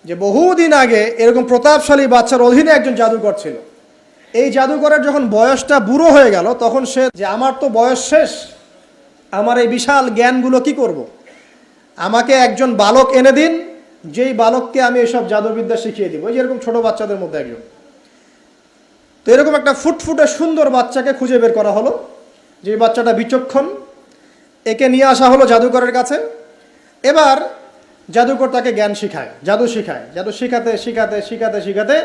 যে বহুদিন আগে এরকম প্রতাপশালী বাচ্চার অধীনে একজন জাদুকর ছিল। এই জাদুকরের যখন বয়সটা বুড়ো হয়ে গেল, তখন সে যে আমার তো বয়স শেষ, আমার এই বিশাল জ্ঞানগুলো কি করব। আমাকে একজন বালক এনে দিন, যেই বালককে আমি এসব জাদুবিদ্যা শিখিয়ে দিব। ওই যেরকম ছোট বাচ্চাদের মধ্যে একজন। তো এরকম একটা ফুটফুটে সুন্দর বাচ্চাকে খুঁজে বের করা হলো, যে বাচ্চাটা বিচক্ষণ। একে নিয়ে আসা হলো জাদুকরের কাছে। এবার জাদুকর তাকে জ্ঞান শিখায়, জাদু শিখাতে শিখাতে শিখাতে শিখাতে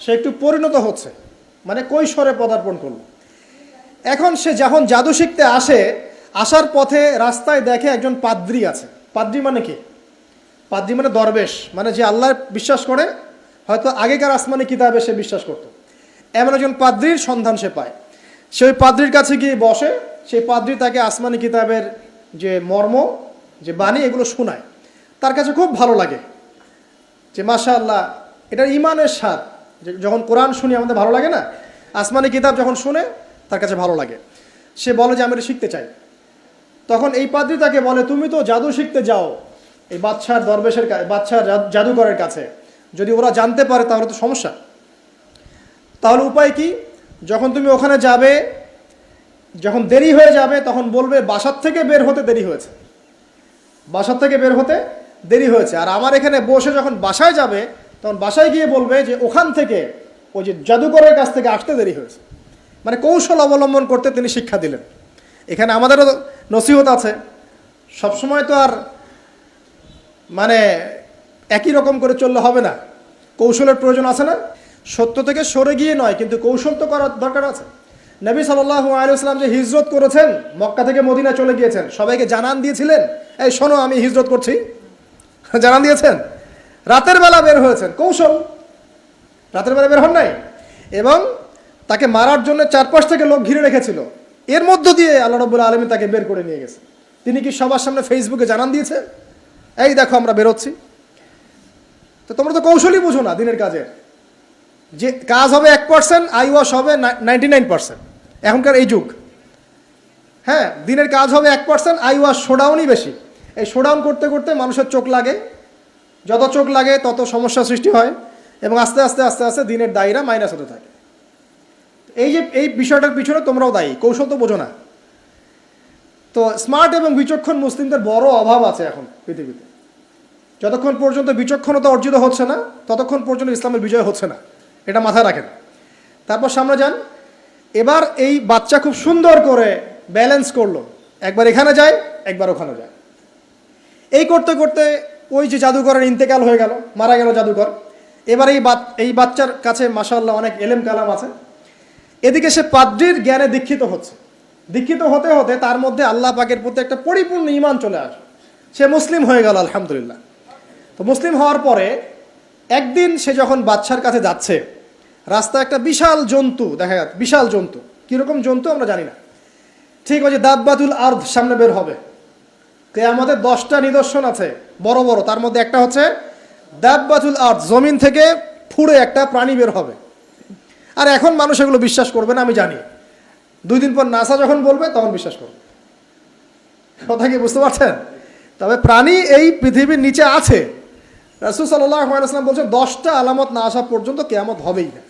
সে একটু পরিণত হচ্ছে, মানে কৈশোরে পদার্পণ করলো। এখন সে যখন জাদু শিখতে আসে, আসার পথে রাস্তায় দেখে একজন পাদ্রী আছে। পাদ্রী মানে কি? পাদ্রী মানে দরবেশ, মানে যে আল্লাহ বিশ্বাস করে, হয়তো আগেকার আসমানি কিতাবে সে বিশ্বাস করত। এমন একজন পাদ্রীর সন্ধান সে পায়। সেই পাদ্রীর কাছে গিয়ে বসে। সেই পাদ্রী তাকে আসমানি কিতাবের যে মর্ম, যে বাণী, এগুলো শোনায়। তার কাছে খুব ভালো লাগে যে মাশাআল্লাহ, এটার ইমানের স্বাদ। যখন কোরআন শুনি আমাদের ভালো লাগে না, আসমানি কিতাব যখন শুনে তার কাছে ভালো লাগে। সে বলে যে আমি এটা শিখতে চাই। তখন এই পাদ্রী তাকে বলে, তুমি তো জাদু শিখতে যাও এই বাদশার দরবেশের বাদশার জাদুকরের কাছে, যদি ওরা জানতে পারে তাহলে তো সমস্যা। তাহলে উপায় কি? যখন তুমি ওখানে যাবে, যখন দেরি হয়ে যাবে, তখন বলবে বাসার থেকে বের হতে দেরি হয়েছে, বাসার থেকে বের হতে দেরি হয়েছে। আর আমার এখানে বসে যখন বাসায় যাবে, তখন বাসায় গিয়ে বলবে যে ওখান থেকে, ওই যে জাদুকরের কাছ থেকে আসতে দেরি হয়েছে। মানে কৌশল অবলম্বন করতে তিনি শিক্ষা দিলেন। এখানে আমাদেরও নসিহত আছে, সবসময় তো আর মানে একই রকম করে চললে হবে না, কৌশলের প্রয়োজন আছে না? সত্য থেকে সরে গিয়ে নয়, কিন্তু কৌশল তো করার দরকার আছে। নবী সাল্লাল্লাহু আলাইহি ওয়াসাল্লাম যে হিজরত করেছেন, মক্কা থেকে মদিনা চলে গিয়েছেন, সবাইকে জানান দিয়েছিলেন, এই শোনো আমি হিজরত করছি, জানান দিয়েছেন। রাতের বেলা বের হয়েছেন, কৌশল। রাতের বেলা বের হন নাই, এবং তাকে মারার জন্য চারপাশ থেকে লোক ঘিরে রেখেছিল। এর মধ্য দিয়ে আল্লাহ রাব্বুল আলামিন তাকে বের করে নিয়ে গেছে। তিনি কি সবার সামনে ফেসবুকে জানান দিয়েছেন, এই দেখো আমরা বেরোচ্ছি? তো তোমরা তো কৌশলই বুঝো না দিনের কাজের। যে কাজ হবে 1%, আই ওয়াশ হবে 99%। এখনকার এই যুগ। হ্যাঁ, দিনের কাজ হবে 1%, আই ওয়াশ, শোডাউনই বেশি। এই শোডাউন করতে করতে মানুষের চোখ লাগে, যত চোখ লাগে তত সমস্যা সৃষ্টি হয়, এবং আস্তে আস্তে আস্তে আস্তে দিনের দায়রা মাইনাস হতে থাকে। এই যে এই বিষয়টার পিছনে তোমরাও দায়ী, কৌশল তো বোঝো না। তো স্মার্ট এবং বিচক্ষণ মুসলিমদের বড় অভাব আছে এখন পৃথিবীতে। যতক্ষণ পর্যন্ত বিচক্ষণতা অর্জিত হচ্ছে না, ততক্ষণ পর্যন্ত ইসলামের বিজয় হচ্ছে না, এটা মাথায় রাখেন। তারপর সামনে যান। এবার এই বাচ্চা খুব সুন্দর করে ব্যালেন্স করলো, একবার এখানে যায়, একবার ওখানে যায়। এই করতে করতে ওই যে জাদুকরের ইন্তেকাল হয়ে গেল, মারা গেল জাদুকর। এবার এই বাচ্চার কাছে মাশাআল্লাহ অনেক এলেম কালাম আছে। এদিকে সে পাদ্রীর জ্ঞানে দীক্ষিত হচ্ছে। দীক্ষিত হতে হতে তার মধ্যে আল্লাহ পাকের প্রতি একটা পরিপূর্ণ ঈমান চলে আসে। সে মুসলিম হয়ে গেল, আলহামদুলিল্লাহ। তো মুসলিম হওয়ার পরে একদিন সে যখন বাচ্চার কাছে যাচ্ছে, রাস্তায় একটা বিশাল জন্তু দেখা যাচ্ছে। বিশাল জন্তু, কীরকম জন্তু আমরা জানি না। ঠিক ওই যে দাব্বাতুল আরদ সামনে বের হবে, কিয়ামতের 10টা নিদর্শন আছে বড় বড়। তার মধ্যে একটা হচ্ছে দাব্বাতুল আরদ, জমিন থেকে ফুঁড়ে একটা প্রাণী বের হবে। আর এখন মানুষ এগুলো বিশ্বাস করবে না, আমি জানি। 2 দিন পর নাসা যখন বলবে তখন বিশ্বাস করবে। কথা কি বুঝতে পারছেন? তবে প্রাণী এই পৃথিবীর নিচে আছে। রাসূল সাল্লাল্লাহু আলাইহি ওয়াসাল্লাম বলছেন 10টা আলামত না আসা পর্যন্ত কিয়ামত হবেই না।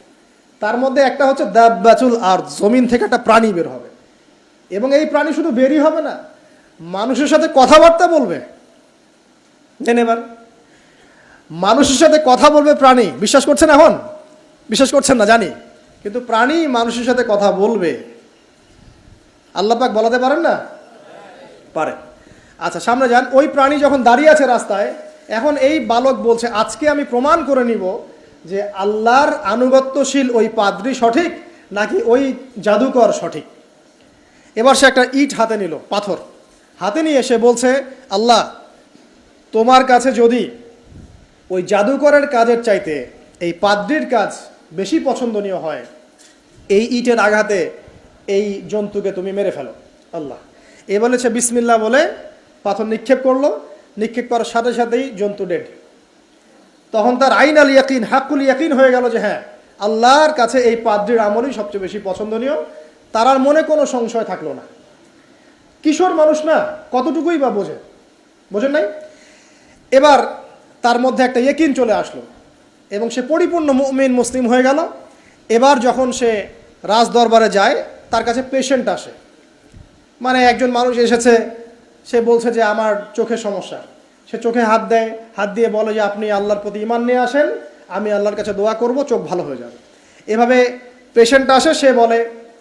তার মধ্যে একটা হচ্ছে দাব্বাতুল আরদ, জমিন থেকে একটা প্রাণী বের হবে। এবং এই প্রাণী শুধু বেরই হবে না, মানুষের সাথে কথাবার্তা বলবে। এবার মানুষের সাথে কথা বলবে প্রাণী। বিশ্বাস করছেন? এখন বিশ্বাস করছেন না জানি, কিন্তু প্রাণী মানুষের সাথে কথা বলবে। আল্লাহ পাক বলাতে পারেন না? পারে। আচ্ছা, সামনে যান। ওই প্রাণী যখন দাঁড়িয়ে আছে রাস্তায়, এখন এই বালক বলছে আজকে আমি প্রমাণ করে নিব যে আল্লাহর আনুগত্যশীল ওই পাদ্রী সঠিক নাকি ওই জাদুকর সঠিক। এবার সে একটা ইট হাতে নিল, পাথর হাতে নিয়ে সে বলছে, আল্লাহ তোমার কাছে যদি ওই জাদুকরের কাজের চাইতে এই পাদ্রীর কাজ বেশি পছন্দনীয় হয়, এই ইটের আঘাতে এই জন্তুকে তুমি মেরে ফেলো আল্লাহ। এ বলেছে বিসমিল্লাহ বলে পাথর নিক্ষেপ করলো। নিক্ষেপ করার সাথে সাথেই জন্তু ডেড। তখন তার আইন আল ইয়াকিন, হাক্কুল ইয়াকিন হয়ে গেল যে হ্যাঁ, আল্লাহর কাছে এই পাদ্রীর আমলই সবচেয়ে বেশি পছন্দনীয়। তার আর মনে কোনো সংশয় থাকলো না। কিশোর মানুষ না, কতটুকুই বা বোঝেন নাই। এবার তার মধ্যে একটা ইয়াকিন চলে আসলো। এবং সে পরিপূর্ণ মুমিন মুসলিম হয়ে গেল। এবার যখন সে রাজ দরবারে যায়, তার কাছে পেশেন্ট আসে, মানে একজন মানুষ এসেছে, সে বলছে যে আমার চোখে সমস্যা। সে চোখে হাত দেয়, হাত দিয়ে বলে যে আপনি আল্লাহর প্রতি ঈমান নিয়ে আসেন, আমি আল্লাহর কাছে দোয়া করব, চোখ ভালো হয়ে যাবে। এভাবে পেশেন্ট আসে, সে বলে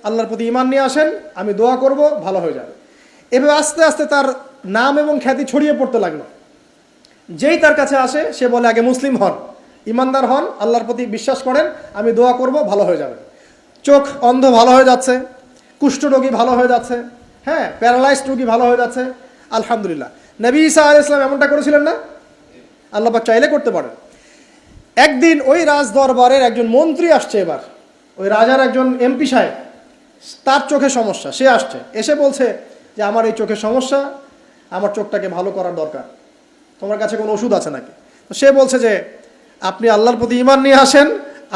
আল্লাহর প্রতি ঈমান নিয়ে আসেন, আমি দোয়া করব, ভালো হয়ে যাবে। এভাবে আস্তে আস্তে তার নাম এবং খ্যাতি ছড়িয়ে পড়তে লাগলো। যেই তার কাছে আসে সে বলে আগে মুসলিম হন, ইমানদার হন, আল্লাহর প্রতি বিশ্বাস করেন, আমি দোয়া করব, ভালো হয়ে যাবে। চোখ অন্ধ ভালো হয়ে যাচ্ছে, কুষ্ঠরোগী ভালো হয়ে যাচ্ছে, হ্যাঁ, প্যারালাইজড রোগী ভালো হয়ে যাচ্ছে। আলহামদুলিল্লাহ। নবী ঈসা আলাইহিস সালাম এমনটা করেছিলেন না? আল্লাহ পাক চাইলে করতে পারেন। একদিন ওই রাজ দরবারের একজন মন্ত্রী আসছে, এবার ওই রাজার একজন এমপি সাহেব, তার চোখে সমস্যা, সে আসছে, এসে বলছে যে আমার এই চোখে সমস্যা, আমার চোখটাকে ভালো করার দরকার, তোমার কাছে কোনো ওষুধ আছে নাকি? তো সে বলছে যে আপনি আল্লাহর প্রতি ঈমান নিয়ে আসেন,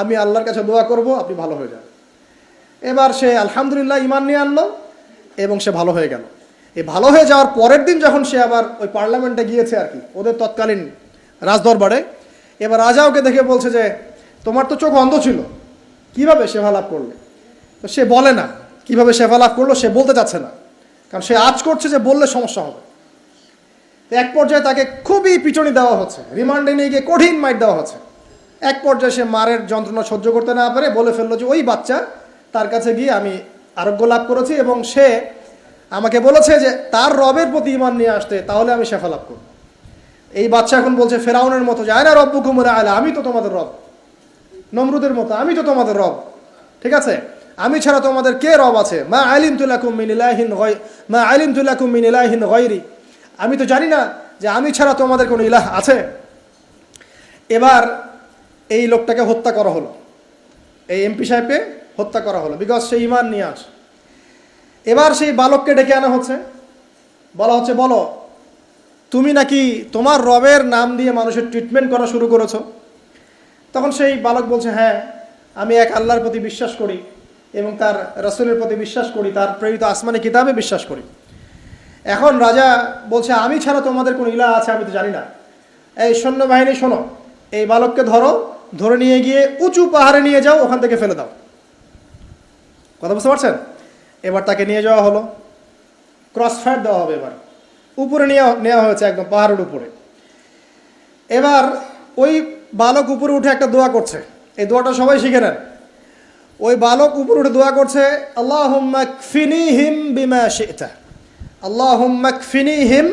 আমি আল্লাহর কাছে দোয়া করব, আপনি ভালো হয়ে যান। এবার সে আলহামদুলিল্লাহ ঈমান নিয়ে আনলো এবং সে ভালো হয়ে গেল। এই ভালো হয়ে যাওয়ার পরের দিন যখন সে আবার ওই পার্লামেন্টে গিয়েছে আর কি, ওদের তৎকালীন রাজদরবারে, এবার রাজা ওকে দেখে বলছে যে তোমার তো চোখ অন্ধ ছিল, কিভাবে সেবা লাভ করলে? তো সে বলে না কিভাবে সেবা লাভ করলো, সে বলতে চাচ্ছে না, কারণ সে আজ করছে যে বললে সমস্যা হবে। এক পর্যায়ে তাকে খুবই পিটুনি দেওয়া হচ্ছে, রিমান্ডে নিয়ে গিয়ে কঠিন মাইট দেওয়া হচ্ছে। এক পর্যায়ে সে মারের যন্ত্রণা সহ্য করতে না পারে বলে ফেললো যে ওই বাচ্চা, তার কাছে গিয়ে আমি আরোগ্য লাভ করেছি এবং সে আমাকে বলেছে যে তার রবের প্রতি ঈমান নিয়ে আসতে, তাহলে আমি শেফা লাভ করব। এই বাচ্চা এখন বলছে ফেরাউনের মতো, যায় না রব্বুকুমুল আলা, আমি তো তোমাদের রব, নমরুদের মতো আমি তো তোমাদের রব, ঠিক আছে, আমি ছাড়া তোমাদের কে রব আছে? মা আলিমতু লাকুম মিন ইলাহিন গায়রি, আমি তো জানি না যে আমি ছাড়া তোমাদের কোনো ইলাহ আছে। এবার এই লোকটাকে হত্যা করা হলো, এই এমপি সাহেবকে হত্যা করা হলো, বিকজ সে ঈমান নিয়ে আসে। এবার সেই বালককে ডেকে আনা হচ্ছে, বলা হচ্ছে বলো তুমি নাকি তোমার রবের নাম দিয়ে মানুষের ট্রিটমেন্ট করা শুরু করেছো? তখন সেই বালক বলছে হ্যাঁ, আমি এক আল্লাহর প্রতি বিশ্বাস করি এবং তার রাসূলের প্রতি বিশ্বাস করি, তার প্রেরিত আসমানি কিতাবে বিশ্বাস করি। এখন রাজা বলছে আমি ছাড়া তোমাদের কোনো ইলাহ আছে আমি তো জানি না। এই সৈন্যবাহিনী শোনো, এই বালককে ধরো, ধরে নিয়ে গিয়ে উঁচু পাহাড়ে নিয়ে যাও, ওখান থেকে ফেলে দাও। কথা বুঝতে পারছেন? এবার তাকে নিয়ে যাওয়া হলো, ক্রস ফায়ার দেওয়া হবে, এবার উপরে নেওয়া হয়েছে, একদম পাহাড়ের উপরে। এবার ওই বালক উপরে উঠে একটা দোয়া করছে, এই দোয়াটা সবাই শিখে নেন। ওই বালক উপরে উঠে দোয়া করছে আল্লাহুম্মা কফিনিহিম বিমা শি'তা, আল্লাহুম্মা কফিনিহিম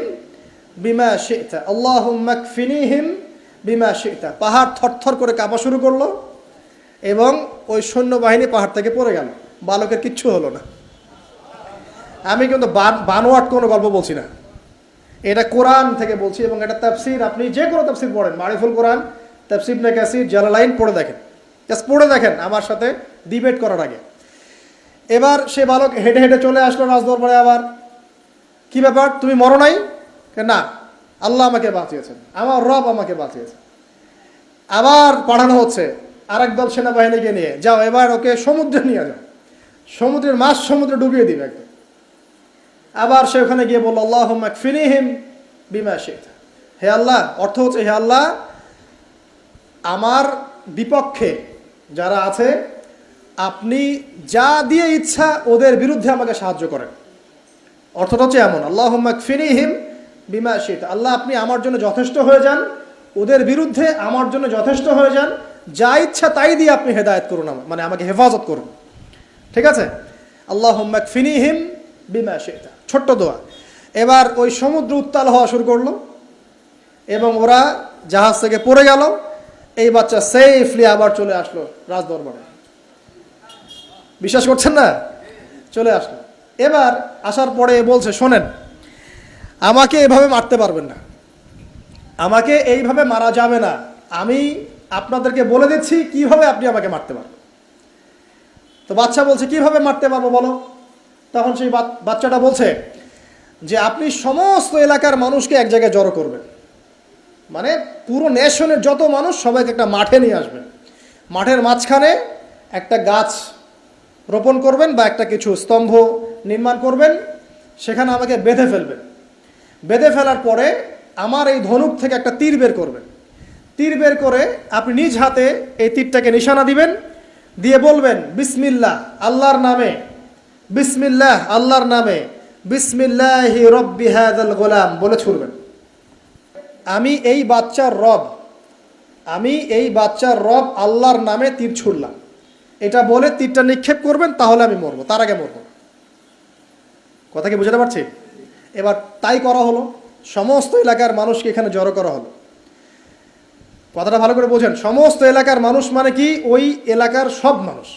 বিমা শি'তা, আল্লাহুম্মা কফিনিহিম বিমা শি'তা। পাহাড় থরথর করে কাঁপা শুরু করলো এবং ওই সৈন্যবাহিনী পাহাড় থেকে পড়ে গেল, বালকের কিচ্ছু হলো না। আমি কিন্তু বানোয়াট কোনো গল্প বলছি না, এটা কোরআন থেকে বলছি এবং এটা তাফসির, আপনি যে কোনো তাফসির পড়েন, মারিফুল কোরআন, তাফসির ইবনে কাসির, জালালাইন পড়ে দেখেন, জাস্ট পড়ে দেখেন আমার সাথে ডিবেট করার আগে। এবার সে বালক হেঁটে হেঁটে চলে আসলো রাজদরবারে। আবার কি ব্যাপার, তুমি মরো নাই? না, আল্লাহ আমাকে বাঁচিয়েছেন, আমার রব আমাকে বাঁচিয়েছেন। আবার পাঠানো হচ্ছে আরেক দল সেনাবাহিনীকে নিয়ে, যাও এবার ওকে সমুদ্রে নিয়ে যাও, সমুদ্রের মাছ সমুদ্রে ডুবিয়ে দিবে একদম। আবার সে ওখানে গিয়ে বলল আল্লাহুম্মা কফিনিহিম বিমা শি'তা, হে আল্লাহ, অর্থ হচ্ছে হে আল্লাহ, আমার বিপক্ষে যারা আছে আপনি যা দিয়ে ইচ্ছা ওদের বিরুদ্ধে আমাকে সাহায্য করেন। অর্থটা হচ্ছে এমন, আল্লাহুম্মা কফিনিহিম বিমা শি'তা, আল্লাহ আপনি আমার জন্য যথেষ্ট হয়ে যান, ওদের বিরুদ্ধে আমার জন্য যথেষ্ট হয়ে যান, যা ইচ্ছা তাই দিয়ে আপনি হেদায়েত করুন, মানে আমাকে হেফাজত করুন, ঠিক আছে? আল্লাহুম্মা কফিনিহিম বিমা শি'তা, ছোট্ট দোয়া। এবার ওই সমুদ্র উত্তাল হওয়া শুরু করলো এবং ওরা জাহাজ থেকে পড়ে গেল। এই বাচ্চা সেফলি আবার চলে আসলো রাজদরবারে, বিশ্বাস করছেন না? চলে আসলো। এবার আসার পরে বলছে শোনেন, আমাকে এভাবে মারতে পারবেন না, আমাকে এইভাবে মারা যাবে না, আমি আপনাদেরকে বলে দিচ্ছি কিভাবে আপনি আমাকে মারতে পারবেন। তো বাচ্চা বলছে কিভাবে মারতে পারবো বলো? তখন সেই বাচ্চাটা বলছে যে আপনি সমস্ত এলাকার মানুষকে এক জায়গায় জড়ো করবেন, মানে পুরো নেশনের যত মানুষ সবাইকে একটা মাঠে নিয়ে আসবেন, মাঠের মাঝখানে একটা গাছ রোপণ করবেন বা একটা কিছু স্তম্ভ নির্মাণ করবেন, সেখানে আমাকে বেঁধে ফেলবেন। বেঁধে ফেলার পরে আমার এই ধনুক থেকে একটা তীর বের করবেন, তীর বের করে আপনি নিজ হাতে এই তীরটাকে নিশানা দিবেন, দিয়ে বলবেন বিসমিল্লাহ আল্লাহর নামে, বিসমিল্লাহ আল্লাহর নামে, বিসমিল্লাহি রব্বি হাযাল গোলাম বলে ছুড়বেন। আমি এই বাচ্চার রব আল্লাহর নামে তীর ছুড়লাম, এটা বলে তীরটা নিক্ষেপ করবেন, তাহলে আমি মরবো, তার আগে মরবো না। কথা কি বুঝতে পারছি? এবার তাই করা হলো, সমস্ত এলাকার মানুষকে এখানে জড়ো করা হলো। কথাটা ভালো করে বোঝেন, সমস্ত এলাকার মানুষ মানে কি? ওই এলাকার সব মানুষ,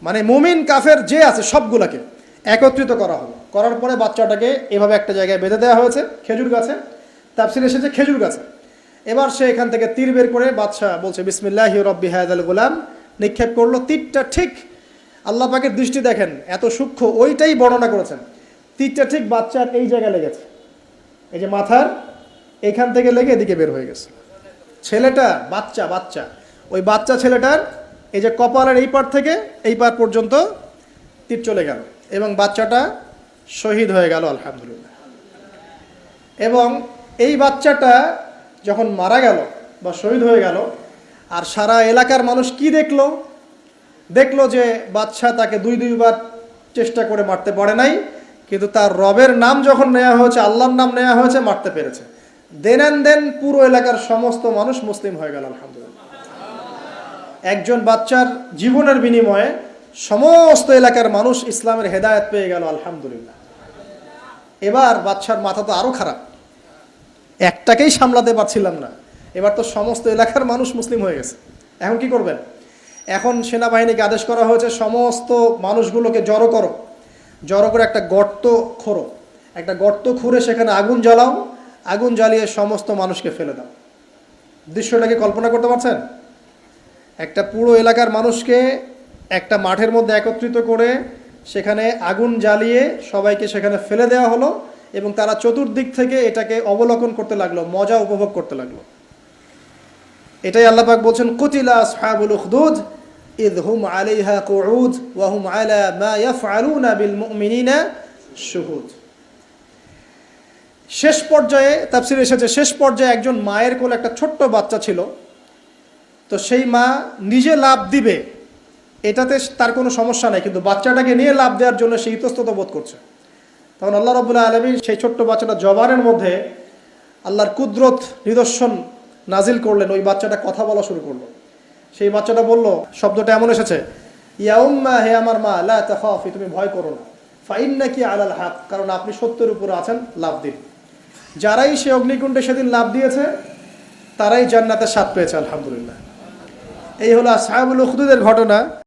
মানে মুমিন কাফের যে আছে সবগুলাকে একত্রিত করা হলো। করার পরে বাচ্চাটাকে এভাবে একটা জায়গায় বেঁধে দেওয়া হয়েছে, খেজুর গাছে, তাফসীরে এসেছে খেজুর গাছে। এবার সে এখান থেকে তীর বের করে বাদশা বলছে বিসমিল্লাহি রব্বি হাযাল গোলাম, নিক্ষেপ করলো। তীরটা ঠিক, আল্লাহ পাকের দৃষ্টি দেখেন এত সূক্ষ্ম, ওইটাই বর্ণনা করেছেন। তীরটা ঠিক বাচ্চার এই জায়গায় লেগেছে, এই যে মাথার এখান থেকে লেগে এদিকে বের হয়ে গেছে। ছেলেটা বাচ্চা ওই বাচ্চা ছেলেটার এই যে কপালের এই পার থেকে এই পার পর্যন্ত তীর চলে গেল এবং বাচ্চাটা শহীদ হয়ে গেল আলহামদুলিল্লাহ। এবং এই বাচ্চাটা যখন মারা গেল বা শহীদ হয়ে গেল, আর সারা এলাকার মানুষ কি দেখলো যে বাচ্চা তাকে দুইবার চেষ্টা করে মারতে পারে নাই, কিন্তু তার রবের নাম যখন নেওয়া হয়েছে, আল্লাহর নাম নেওয়া হয়েছে, মারতে পেরেছে। দেন পুরো এলাকার সমস্ত মানুষ মুসলিম হয়ে গেল আলহামদুলিল্লাহ। একজন বাচ্চার জীবনের বিনিময়ে সমস্ত এলাকার মানুষ ইসলামের হেদায়েত পেয়ে গেল আলহামদুলিল্লাহ। এবার বাচ্চার মাথা তো আরো খারাপ, একটাকেই সামলাতে পারছিলাম না, এবার তো সমস্ত এলাকার মানুষ মুসলিম হয়ে গেছে। এখন কি করবেন? এখন সেনাবাহিনীকে আদেশ করা হয়েছে সমস্ত মানুষগুলোকে জড়ো করে একটা গর্ত খুঁড়ে সেখানে আগুন জ্বালাও, আগুন জ্বালিয়ে সমস্ত মানুষকে ফেলে দাও। দৃশ্যটাকে কল্পনা করতে পারছেন? একটা পুরো এলাকার মানুষকে একটা মাঠের মধ্যে একত্রিত করে সেখানে আগুন জ্বালিয়ে সবাইকে সেখানে ফেলে দেওয়া হলো এবং তারা চতুর্দিক থেকে এটাকে অবলোকন করতে লাগলো, মজা উপভোগ করতে লাগলো। এটাই আল্লাহ পাক বলছেন কুতিলা আসহাবুল উখদুদ ইয হুম আলাইহা কুউদ ওয়া হুম আলা মা ইয়াফআলুনা বিল মুমিনিনা শুহুদ। শেষ পর্যায়ে তাফসীরে এসেছে, শেষ পর্যায়ে একজন মায়ের কোলে একটা ছোট্ট বাচ্চা ছিল, তো সেই মা নিজে লাফ দিবে এটাতে তার কোনো সমস্যা নাই, কিন্তু বাচ্চাটাকে নিয়ে লাফ দেওয়ার জন্য সে ইতস্তত বোধ করছে। তখন আল্লাহ রাব্বুল আলামিন সেই ছোট্ট বাচ্চাটা জবানের মধ্যে আল্লাহর কুদরত নিদর্শন নাজিল করলেন, ওই বাচ্চাটা কথা বলা শুরু করলো। সেই বাচ্চাটা বলল, শব্দটা এমন এসেছে, ইয়া উম্মা, হে আমার মা, লা তাখাফি, তুমি ভয় করো না, ফাইন্নাকি আলাল হক, কারণ আপনি সত্যের উপরে আছেন, লাফ দিন। যারাই সে অগ্নিকুণ্ডে সেদিন লাফ দিয়েছে তারাই জান্নাতের স্বাদ পেয়েছে আলহামদুলিল্লাহ। এই হলো আসহাবুল উখদুদের ঘটনা।